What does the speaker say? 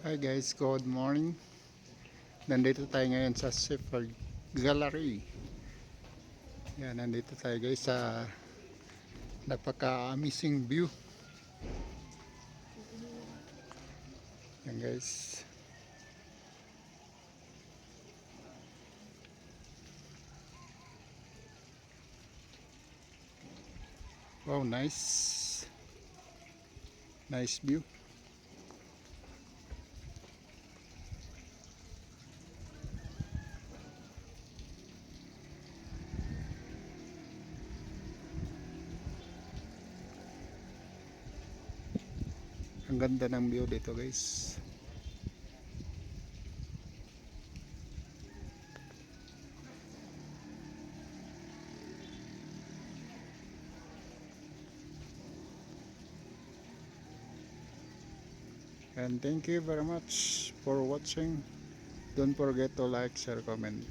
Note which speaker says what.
Speaker 1: Hi guys, good morning. Nandito tayo ngayon sa Shepherd Gallery. Yan, nandito tayo guys sa napaka-amazing view. Yan guys. Wow, nice. Nice view. Ang ganda ng view dito guys. And thank you very much for watching. Don't forget to like, share, comment.